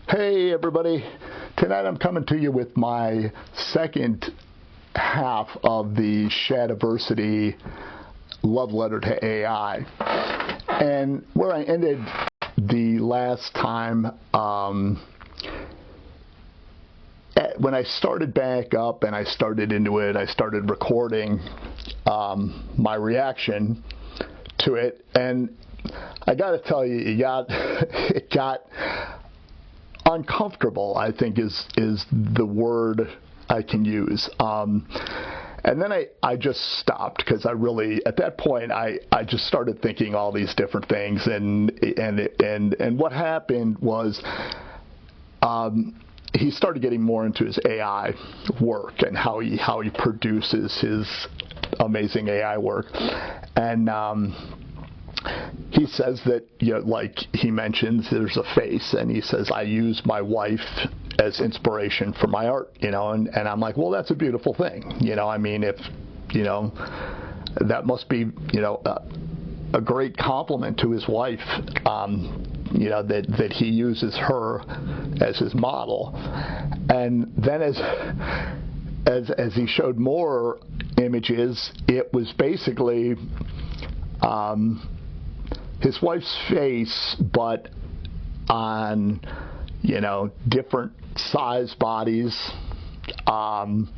Hey everybody, tonight I'm coming to you with my second half of the Shadiversity love letter to AI. And where I ended the last time, when I started back up and I started into it, I started recording my reaction to it, and I gotta tell you, it got uncomfortable, I think is the word I can use. And then I just stopped because I really, at that point, I just started thinking all these different things, and what happened was he started getting more into his AI work and how he produces his amazing AI work, and he says that, like he mentions, there's a face, and he says, I use my wife as inspiration for my art, and I'm like, well, that's a beautiful thing, I mean, if, that must be, a great compliment to his wife, that he uses her as his model. And then as he showed more images, it was basically his wife's face, but on, different size bodies, some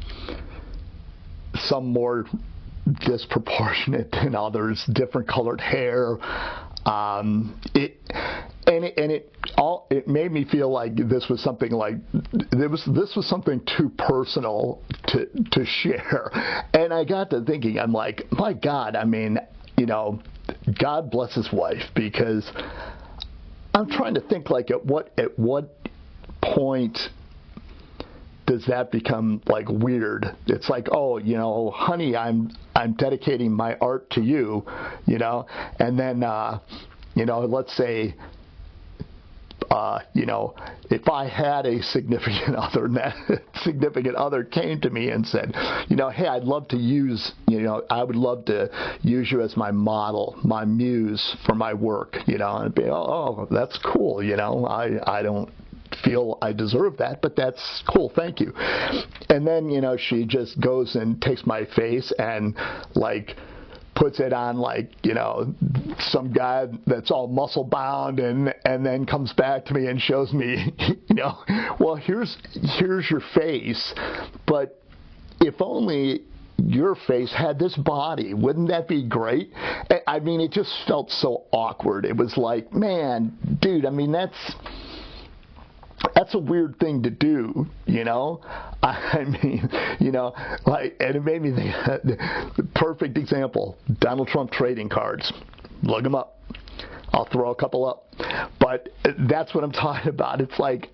more disproportionate than others, different colored hair. It made me feel like this was something too personal to share. And I got to thinking, I'm like, my God, I mean, God bless his wife, because I'm trying to think, like, at what point does that become like weird? It's like, oh, honey, I'm dedicating my art to you, and then let's say if I had a significant other, and that significant other came to me and said, hey, I'd love to use, I would love to use you as my model, my muse for my work, and it'd be, oh, that's cool, I don't feel I deserve that, but that's cool, thank you. And then, she just goes and takes my face and, like, puts it on, like, some guy that's all muscle bound, and then comes back to me and shows me, well, here's your face, but if only your face had this body, wouldn't that be great? I mean, it just felt so awkward. It was like, man, dude, I mean, that's a weird thing to do, I mean, like, and it made me think, perfect example, Donald Trump trading cards. Look them up. I'll throw a couple up. But that's what I'm talking about. It's like,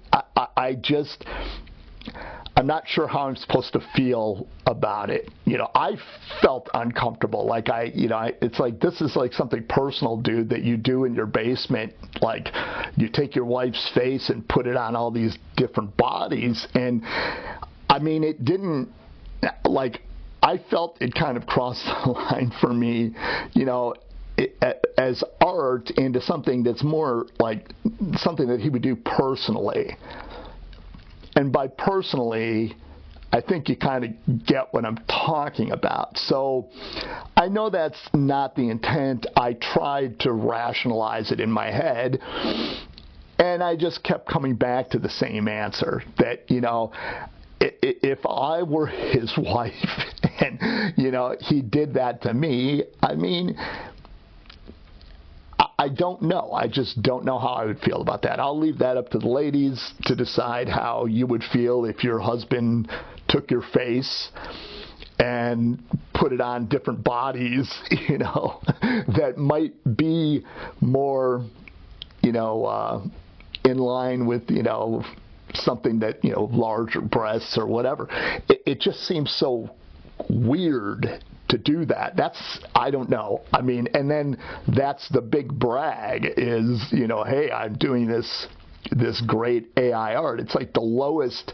I'm not sure how I'm supposed to feel about it. I felt uncomfortable. Like it's like, this is like something personal, dude, that you do in your basement. Like, you take your wife's face and put it on all these different bodies. And I mean, it didn't, like, I felt it kind of crossed the line for me, as art into something that's more like something that he would do personally. And by personally, I think you kind of get what I'm talking about. So I know that's not the intent. I tried to rationalize it in my head, and I just kept coming back to the same answer, that, if I were his wife and, he did that to me, I mean, I don't know. I just don't know how I would feel about that. I'll leave that up to the ladies to decide how you would feel if your husband took your face and put it on different bodies, that might be more, in line with, something that, larger breasts or whatever. It just seems so weird to do that. I don't know. I mean, and then that's the big brag is, hey, I'm doing this great AI art. It's like the lowest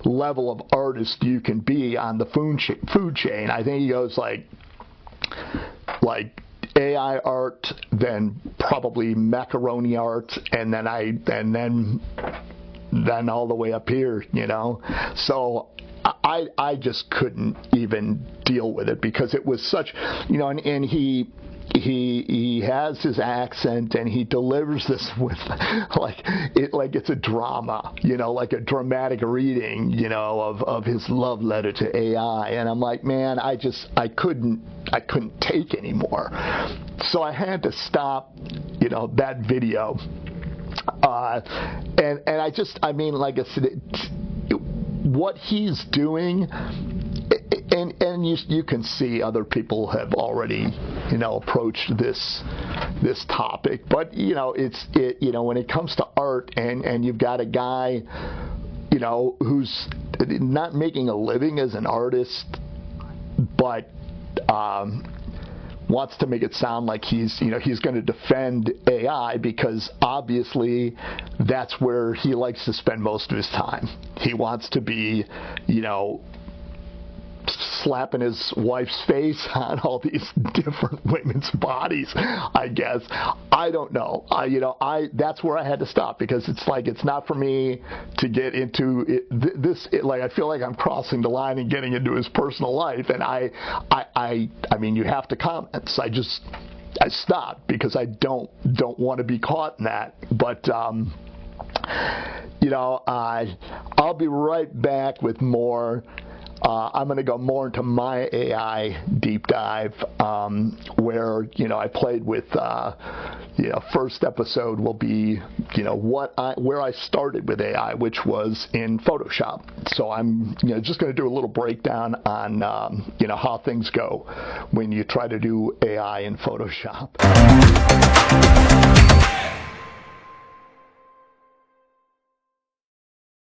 level of artist you can be on the food chain. I think he goes like AI art, then probably macaroni art, and then than all the way up here, you know. So I just couldn't even deal with it because it was such, you know, and he has his accent and he delivers this with like it's a drama, you know, like a dramatic reading, you know, of his love letter to AI. And I'm like, man, I couldn't take anymore. So I had to stop, you know, that video. And I mean, like I said, what he's doing, and you can see other people have already, you know, approached this topic, but you know, you know, when it comes to art and you've got a guy, you know, who's not making a living as an artist, but wants to make it sound like he's going to defend AI because obviously that's where he likes to spend most of his time. He wants to be, you know, slapping his wife's face on all these different women's bodies, I guess. I don't know. That's where I had to stop because it's like, it's not for me to get into it, like, I feel like I'm crossing the line and getting into his personal life. And I mean, you have to comment. So I stopped because I don't want to be caught in that. But, you know, I'll be right back with more. I'm going to go more into my AI deep dive, where, you know, I played with, you know, first episode will be, you know, where I started with AI, which was in Photoshop. So I'm, you know, just going to do a little breakdown on, you know, how things go when you try to do AI in Photoshop.